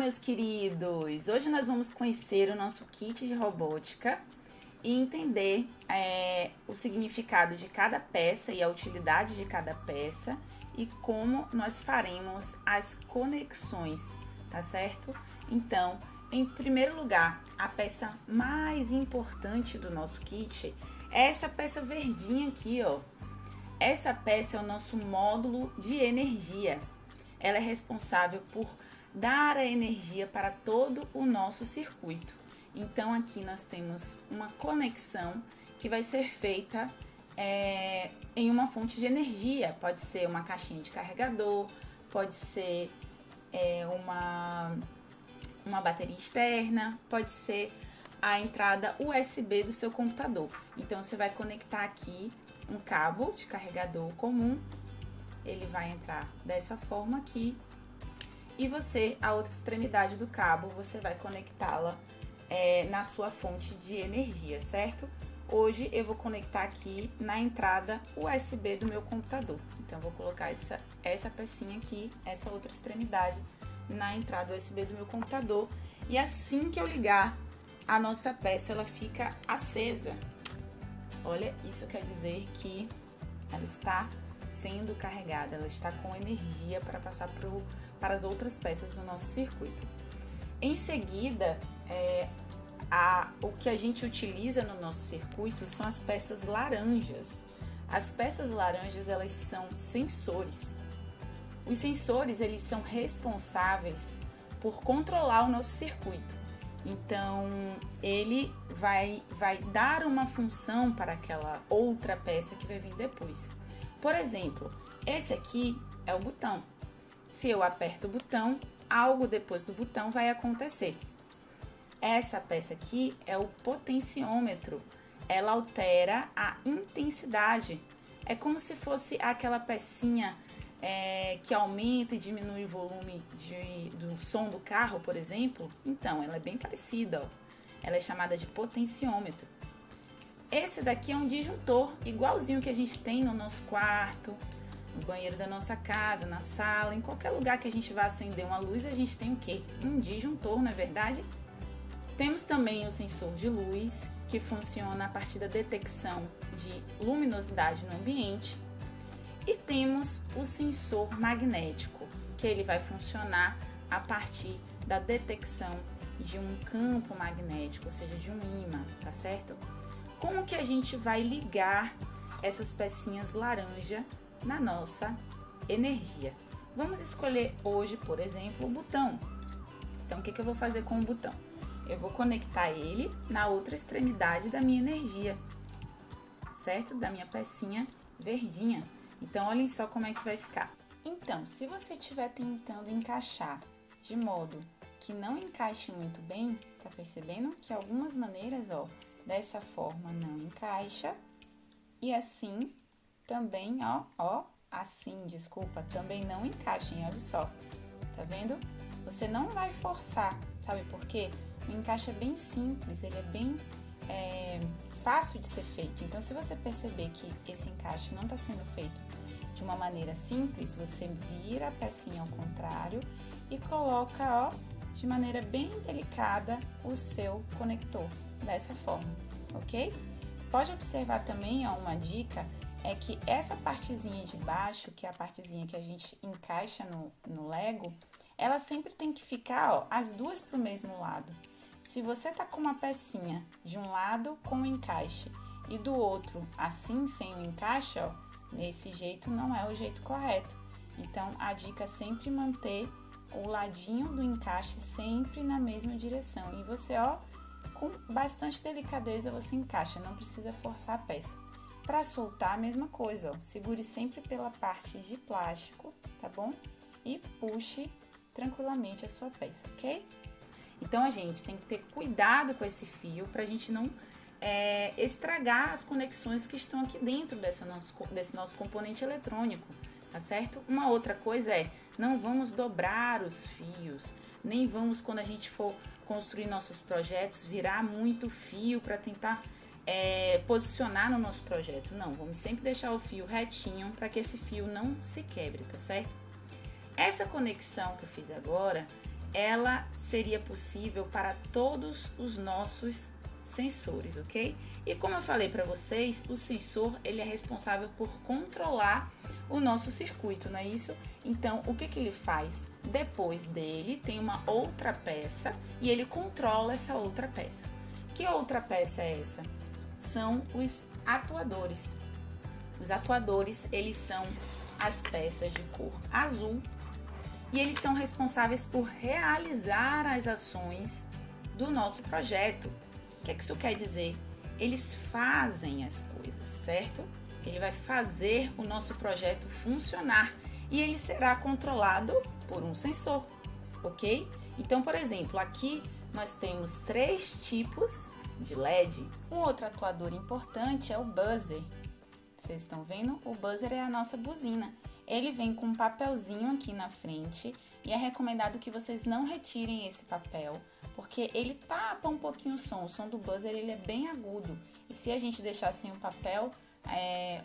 meus queridos! Hoje nós vamos conhecer o nosso kit de robótica e entender o significado de cada peça e a utilidade de cada peça e como nós faremos as conexões, tá certo? Então, em primeiro lugar, a peça mais importante do nosso kit é essa peça verdinha aqui, ó. Essa peça é o nosso módulo de energia. Ela é responsável por dar a energia para todo o nosso circuito. Então aqui nós temos uma conexão que vai ser feita em uma fonte de energia. Pode ser uma caixinha de carregador, pode ser uma bateria externa, pode ser a entrada USB do seu computador. Então você vai conectar aqui um cabo de carregador comum, ele vai entrar dessa forma aqui. E você, a outra extremidade do cabo, você vai conectá-la na sua fonte de energia, certo? Hoje eu vou conectar aqui na entrada USB do meu computador. Então, eu vou colocar essa pecinha aqui, essa outra extremidade, na entrada USB do meu computador. E assim que eu ligar a nossa peça, ela fica acesa. Olha, isso quer dizer que ela está sendo carregada, ela está com energia para passar para as outras peças do nosso circuito. Em seguida, o que a gente utiliza no nosso circuito são as peças laranjas. As peças laranjas, elas são sensores. Os sensores, eles são responsáveis por controlar o nosso circuito. Então, ele vai dar uma função para aquela outra peça que vai vir depois. Por exemplo, esse aqui é o botão. Se eu aperto o botão, algo depois do botão vai acontecer. Essa peça aqui é o potenciômetro. Ela altera a intensidade. É como se fosse aquela pecinha que aumenta e diminui o volume do som do carro, por exemplo. Então, ela é bem parecida, ó. Ela é chamada de potenciômetro. Esse daqui é um disjuntor, igualzinho que a gente tem no nosso quarto, no banheiro da nossa casa, na sala, em qualquer lugar que a gente vá acender uma luz, a gente tem o quê? Um disjuntor, não é verdade? Temos também o sensor de luz, que funciona a partir da detecção de luminosidade no ambiente. E temos o sensor magnético, que ele vai funcionar a partir da detecção de um campo magnético, ou seja, de um ímã, tá certo? Como que a gente vai ligar essas pecinhas laranja na nossa energia? Vamos escolher hoje, por exemplo, o botão. Então, o que eu vou fazer com o botão? Eu vou conectar ele na outra extremidade da minha energia, certo? Da minha pecinha verdinha. Então, olhem só como é que vai ficar. Então, se você estiver tentando encaixar de modo que não encaixe muito bem, tá percebendo que algumas maneiras, ó, dessa forma não encaixa e assim também, também não encaixa, hein? Olha só, tá vendo? Você não vai forçar, sabe por quê? O encaixe é bem simples, ele é bem fácil de ser feito. Então, se você perceber que esse encaixe não está sendo feito de uma maneira simples, você vira a pecinha ao contrário e coloca, ó, de maneira bem delicada o seu conector, dessa forma, ok? Pode observar também, ó, uma dica, é que essa partezinha de baixo, que é a partezinha que a gente encaixa no Lego, ela sempre tem que ficar, ó, as duas pro mesmo lado. Se você tá com uma pecinha de um lado com o encaixe e do outro assim, sem o encaixe, ó, nesse jeito não é o jeito correto. Então, a dica é sempre manter o ladinho do encaixe sempre na mesma direção. E você, ó, com bastante delicadeza você encaixa, não precisa forçar a peça. Para soltar, a mesma coisa, ó, segure sempre pela parte de plástico, tá bom? E puxe tranquilamente a sua peça, ok? Então, a gente tem que ter cuidado com esse fio pra gente não estragar as conexões que estão aqui dentro desse nosso componente eletrônico, tá certo? Uma outra coisa não vamos dobrar os fios, nem vamos, quando a gente for construir nossos projetos, virar muito fio para tentar posicionar no nosso projeto. Não, vamos sempre deixar o fio retinho para que esse fio não se quebre, tá certo? Essa conexão que eu fiz agora ela seria possível para todos os nossos sensores, ok? E como eu falei para vocês, o sensor ele é responsável por controlar o nosso circuito, não é isso? Então, o que que ele faz? Depois dele tem uma outra peça e ele controla essa outra peça. Que outra peça é essa? São os atuadores. Os atuadores, eles são as peças de cor azul e eles são responsáveis por realizar as ações do nosso projeto. O que é que isso quer dizer? Eles fazem as coisas, certo? Ele vai fazer o nosso projeto funcionar e ele será controlado por um sensor, ok? Então, por exemplo, aqui nós temos 3 tipos de LED. Um outro atuador importante é o buzzer. Vocês estão vendo? O buzzer é a nossa buzina. Ele vem com um papelzinho aqui na frente e é recomendado que vocês não retirem esse papel, porque ele tapa um pouquinho o som do buzzer ele é bem agudo. E se a gente deixar sem o papel,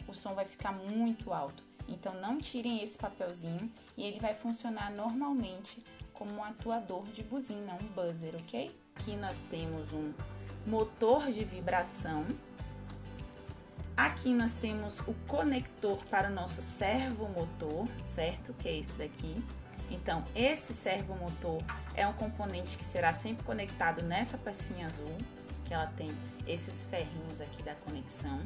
o som vai ficar muito alto. Então não tirem esse papelzinho e ele vai funcionar normalmente como um atuador de buzina, um buzzer, ok? Aqui nós temos um motor de vibração. Aqui nós temos o conector para o nosso servomotor, certo? Que é esse daqui. Então, esse servomotor é um componente que será sempre conectado nessa pecinha azul, que ela tem esses ferrinhos aqui da conexão.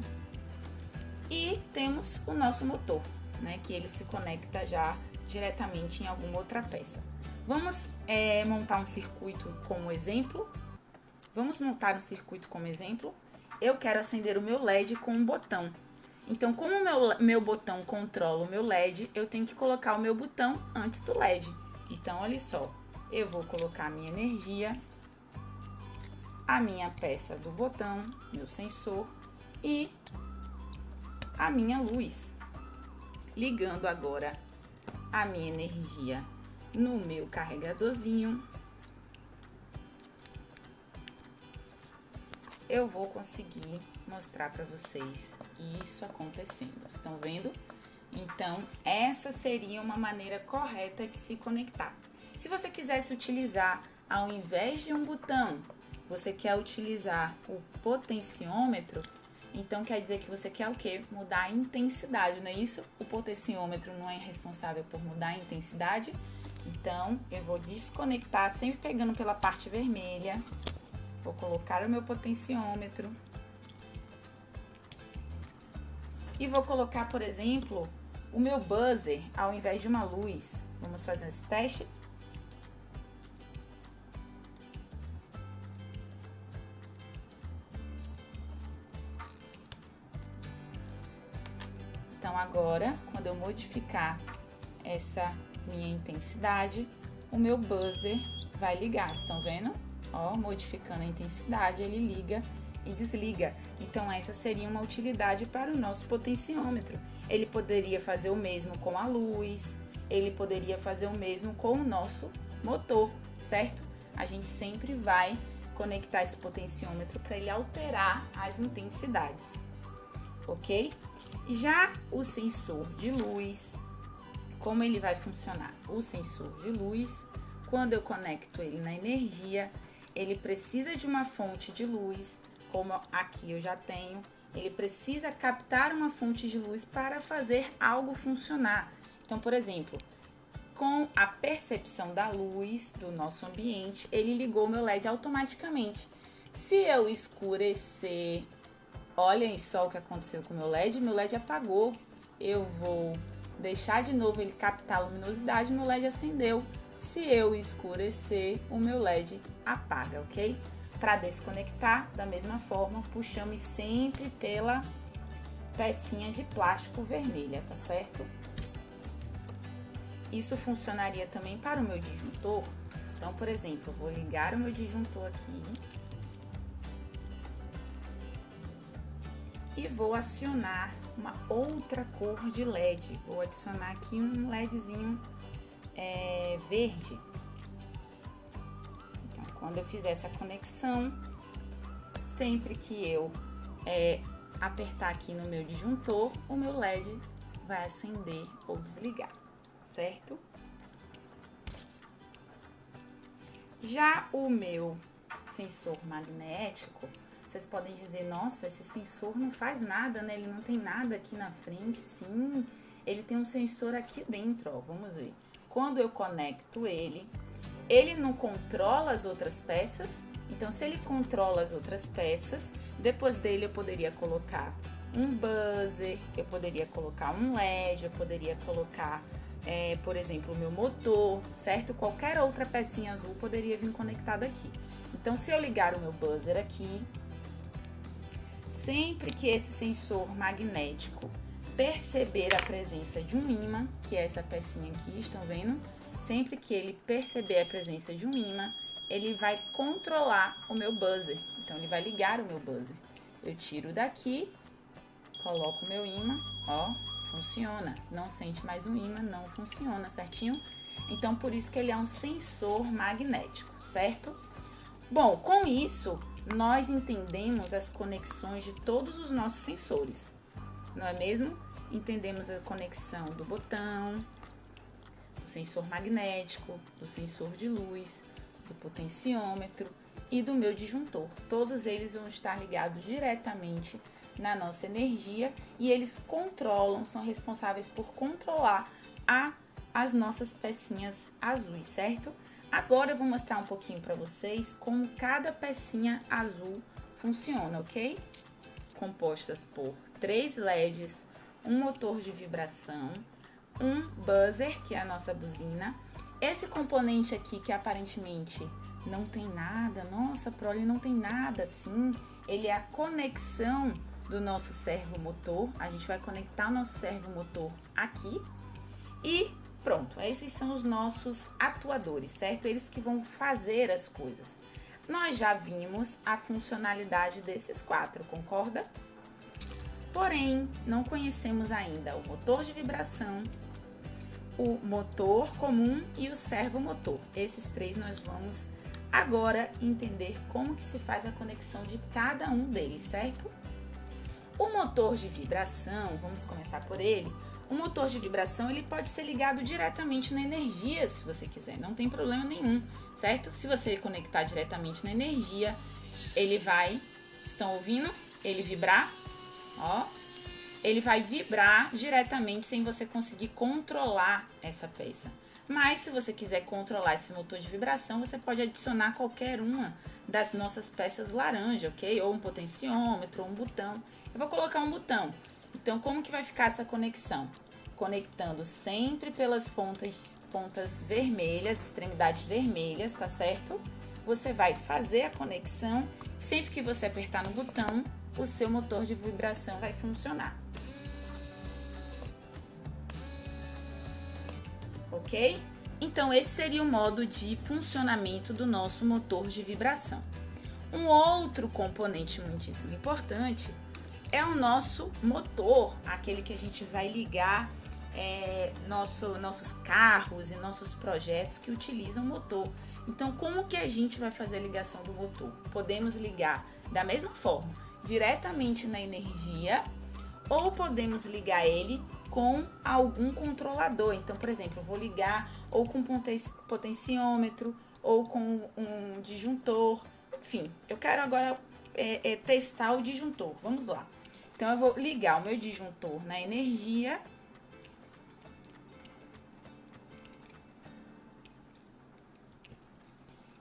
E temos o nosso motor, né? Que ele se conecta já diretamente em alguma outra peça. Vamos montar um circuito como exemplo. Vamos montar um circuito como exemplo. Eu quero acender o meu LED com um botão. Então, como o meu botão controla o meu LED, eu tenho que colocar o meu botão antes do LED. Então, olha só, eu vou colocar a minha energia, a minha peça do botão, meu sensor e a minha luz. Ligando agora a minha energia no meu carregadorzinho, eu vou conseguir mostrar para vocês isso acontecendo. Estão vendo? Então, essa seria uma maneira correta de se conectar. Se você quisesse utilizar, ao invés de um botão, você quer utilizar o potenciômetro, então quer dizer que você quer o quê? Mudar a intensidade, não é isso? O potenciômetro não é responsável por mudar a intensidade. Então, eu vou desconectar, sempre pegando pela parte vermelha. Vou colocar o meu potenciômetro. E vou colocar, por exemplo, o meu buzzer ao invés de uma luz. Vamos fazer esse teste. Então, agora, quando eu modificar essa minha intensidade, o meu buzzer vai ligar. Estão vendo? Ó, modificando a intensidade, ele liga e desliga. Então, essa seria uma utilidade para o nosso potenciômetro. Ele poderia fazer o mesmo com a luz, ele poderia fazer o mesmo com o nosso motor, certo? A gente sempre vai conectar esse potenciômetro para ele alterar as intensidades, ok? Já o sensor de luz, como ele vai funcionar? O sensor de luz, quando eu conecto ele na energia, ele precisa de uma fonte de luz, como aqui eu já tenho. Ele precisa captar uma fonte de luz para fazer algo funcionar. Então, por exemplo, com a percepção da luz do nosso ambiente, ele ligou meu LED automaticamente. Se eu escurecer, olhem só o que aconteceu com o meu LED apagou. Eu vou deixar de novo ele captar a luminosidade, meu LED acendeu. Se eu escurecer, o meu LED apaga, ok? Para desconectar, da mesma forma, puxamos sempre pela pecinha de plástico vermelha, tá certo? Isso funcionaria também para o meu disjuntor. Então, por exemplo, eu vou ligar o meu disjuntor aqui e vou acionar uma outra cor de LED. Vou adicionar aqui um LEDzinho verde. Então, quando eu fizer essa conexão, sempre que eu apertar aqui no meu disjuntor, o meu LED vai acender ou desligar, certo? Já o meu sensor magnético, vocês podem dizer, nossa, esse sensor não faz nada, né? Ele não tem nada aqui na frente. Sim, ele tem um sensor aqui dentro, ó. Vamos ver. Quando eu conecto ele não controla as outras peças. Então, se ele controla as outras peças, depois dele eu poderia colocar um buzzer, eu poderia colocar um LED, eu poderia colocar, por exemplo, o meu motor, certo? Qualquer outra pecinha azul poderia vir conectada aqui. Então, se eu ligar o meu buzzer aqui, sempre que esse sensor magnético perceber a presença de um ímã, que é essa pecinha aqui, estão vendo? Sempre que ele perceber a presença de um ímã, ele vai controlar o meu buzzer. Então, ele vai ligar o meu buzzer. Eu tiro daqui, coloco o meu ímã, ó, funciona. Não sente mais um ímã, não funciona, certinho? Então, por isso que ele é um sensor magnético, certo? Bom, com isso, nós entendemos as conexões de todos os nossos sensores, não é mesmo? Entendemos a conexão do botão, do sensor magnético, do sensor de luz, do potenciômetro e do meu disjuntor. Todos eles vão estar ligados diretamente na nossa energia e eles controlam, são responsáveis por controlar as nossas pecinhas azuis, certo? Agora eu vou mostrar um pouquinho para vocês como cada pecinha azul funciona, ok? Compostas por 3 LEDs, um motor de vibração, um buzzer, que é a nossa buzina. Esse componente aqui, que aparentemente não tem nada, nossa, Prole, não tem nada assim, ele é a conexão do nosso servomotor. A gente vai conectar o nosso servomotor aqui e pronto, esses são os nossos atuadores, certo? Eles que vão fazer as coisas. Nós já vimos a funcionalidade desses 4, concorda? Porém, não conhecemos ainda o motor de vibração, o motor comum e o servomotor. Esses 3 nós vamos agora entender como que se faz a conexão de cada um deles, certo? O motor de vibração, vamos começar por ele. O motor de vibração, ele pode ser ligado diretamente na energia, se você quiser, não tem problema nenhum, certo? Se você conectar diretamente na energia, ele vai, estão ouvindo? Ele vibrar, ó. Ele vai vibrar diretamente sem você conseguir controlar essa peça. Mas se você quiser controlar esse motor de vibração, você pode adicionar qualquer uma das nossas peças laranja, ok? Ou um potenciômetro, ou um botão. Eu vou colocar um botão. Então, como que vai ficar essa conexão? Conectando sempre pelas pontas vermelhas, extremidades vermelhas, tá certo? Você vai fazer a conexão. Sempre que você apertar no botão, o seu motor de vibração vai funcionar. Ok? Então, esse seria o modo de funcionamento do nosso motor de vibração. Um outro componente muitíssimo importante é o nosso motor, aquele que a gente vai ligar nossos carros e nossos projetos que utilizam motor. Então, como que a gente vai fazer a ligação do motor? Podemos ligar da mesma forma, diretamente na energia, ou podemos ligar ele com algum controlador. Então, por exemplo, eu vou ligar ou com potenciômetro ou com um disjuntor. Enfim, eu quero agora testar o disjuntor. Vamos lá. Então, eu vou ligar o meu disjuntor na energia.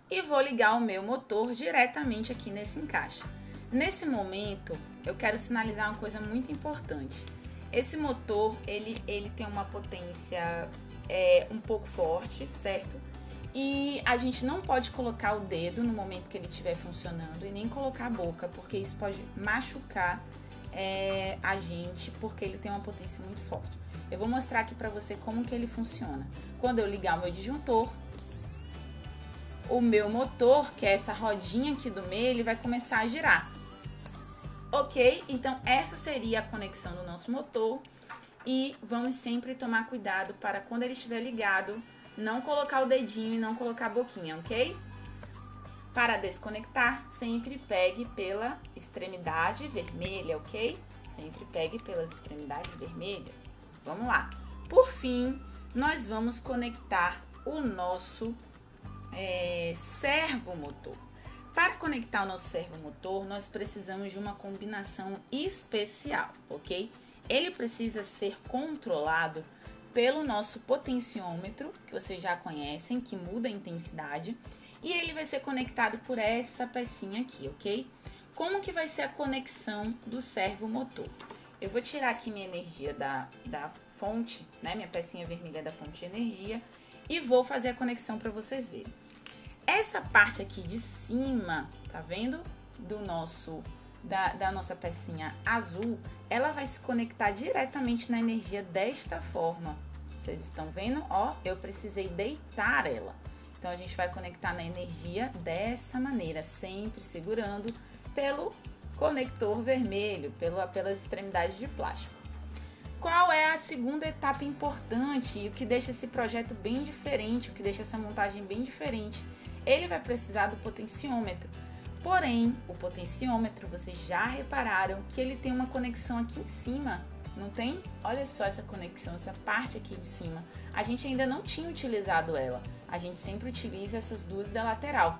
E vou ligar o meu motor diretamente aqui nesse encaixe. Nesse momento, eu quero sinalizar uma coisa muito importante. Esse motor, ele tem uma potência um pouco forte, certo? E a gente não pode colocar o dedo no momento que ele estiver funcionando e nem colocar a boca, porque isso pode machucar a gente, porque ele tem uma potência muito forte. Eu vou mostrar aqui pra você como que ele funciona. Quando eu ligar o meu disjuntor, o meu motor, que é essa rodinha aqui do meio, ele vai começar a girar. Ok? Então, essa seria a conexão do nosso motor. E vamos sempre tomar cuidado para quando ele estiver ligado, não colocar o dedinho e não colocar a boquinha, ok? Para desconectar, sempre pegue pela extremidade vermelha, ok? Sempre pegue pelas extremidades vermelhas. Vamos lá. Por fim, nós vamos conectar o nosso servomotor. Para conectar o nosso servomotor, nós precisamos de uma combinação especial, ok? Ele precisa ser controlado pelo nosso potenciômetro, que vocês já conhecem, que muda a intensidade, e ele vai ser conectado por essa pecinha aqui, ok? Como que vai ser a conexão do servomotor? Eu vou tirar aqui minha energia da fonte, né? Minha pecinha vermelha da fonte de energia, e vou fazer a conexão para vocês verem. Essa parte aqui de cima, tá vendo? Da nossa pecinha azul, ela vai se conectar diretamente na energia desta forma. Vocês estão vendo? Ó, eu precisei deitar ela. Então, a gente vai conectar na energia dessa maneira, sempre segurando pelo conector vermelho, pelas extremidades de plástico. Qual é a segunda etapa importante e o que deixa esse projeto bem diferente, o que deixa essa montagem bem diferente? Ele vai precisar do potenciômetro. Porém, o potenciômetro, vocês já repararam que ele tem uma conexão aqui em cima, não tem? Olha só essa conexão, essa parte aqui de cima. A gente ainda não tinha utilizado ela. A gente sempre utiliza essas duas da lateral.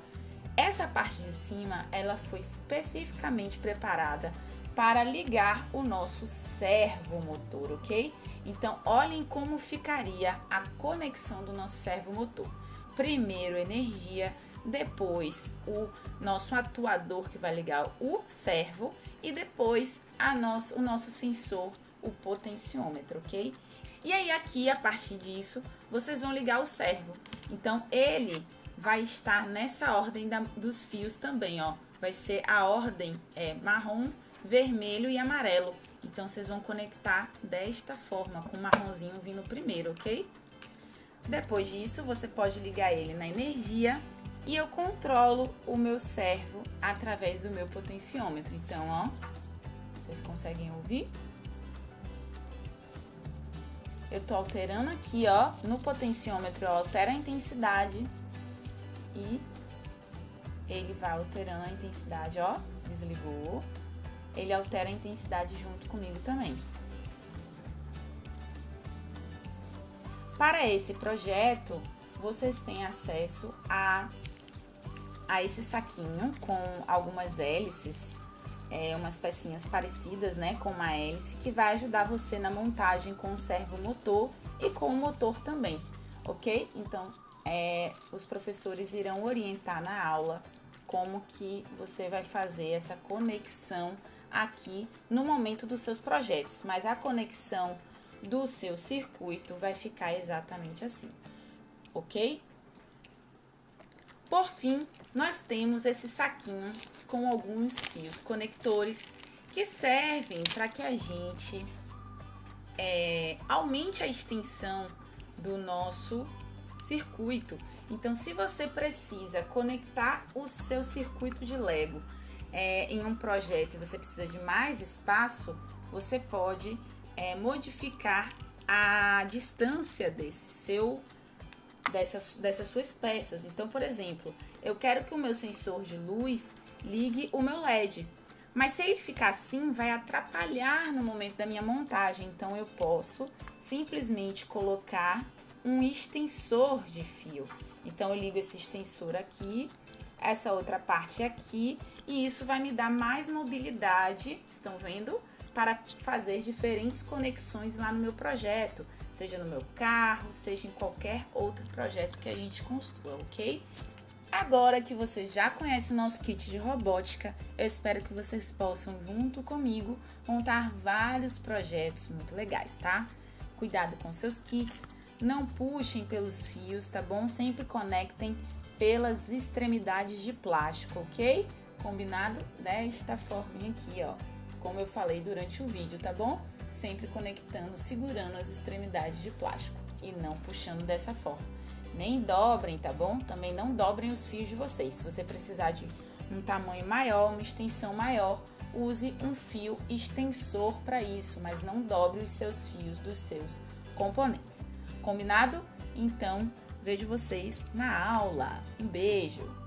Essa parte de cima, ela foi especificamente preparada para ligar o nosso servomotor, ok? Então, olhem como ficaria a conexão do nosso servomotor. Primeiro energia, depois o nosso atuador que vai ligar o servo e depois o nosso sensor, o potenciômetro, ok? E aí aqui, a partir disso, vocês vão ligar o servo. Então, ele vai estar nessa ordem dos fios também, ó. Vai ser a ordem marrom, vermelho e amarelo. Então, vocês vão conectar desta forma, com o marronzinho vindo primeiro, ok? Depois disso, você pode ligar ele na energia e eu controlo o meu servo através do meu potenciômetro. Então, ó, vocês conseguem ouvir? Eu tô alterando aqui, ó, no potenciômetro eu altero a intensidade e ele vai alterando a intensidade, ó, desligou. Ele altera a intensidade junto comigo também. Para esse projeto, vocês têm acesso a esse saquinho com algumas hélices, umas pecinhas parecidas, né, com uma hélice, que vai ajudar você na montagem com o servomotor e com o motor também, ok? Então, os professores irão orientar na aula como que você vai fazer essa conexão aqui no momento dos seus projetos, mas a conexão do seu circuito vai ficar exatamente assim, ok? Por fim, nós temos esse saquinho com alguns fios conectores que servem para que a gente aumente a extensão do nosso circuito. Então, se você precisa conectar o seu circuito de Lego em um projeto e você precisa de mais espaço, você pode modificar a distância dessas suas peças. Então, por exemplo, eu quero que o meu sensor de luz ligue o meu LED, mas se ele ficar assim, vai atrapalhar no momento da minha montagem. Então, eu posso simplesmente colocar um extensor de fio. Então, eu ligo esse extensor aqui, essa outra parte aqui, e isso vai me dar mais mobilidade, estão vendo? Para fazer diferentes conexões lá no meu projeto, seja no meu carro, seja em qualquer outro projeto que a gente construa, ok? Agora que vocês já conhecem o nosso kit de robótica, eu espero que vocês possam, junto comigo, montar vários projetos muito legais, tá? Cuidado com seus kits, não puxem pelos fios, tá bom? Sempre conectem pelas extremidades de plástico, ok? Combinado? Desta forminha aqui, ó. Como eu falei durante o vídeo, tá bom? Sempre conectando, segurando as extremidades de plástico e não puxando dessa forma. Nem dobrem, tá bom? Também não dobrem os fios de vocês. Se você precisar de um tamanho maior, uma extensão maior, use um fio extensor para isso, mas não dobre os seus fios dos seus componentes. Combinado? Então, vejo vocês na aula. Um beijo!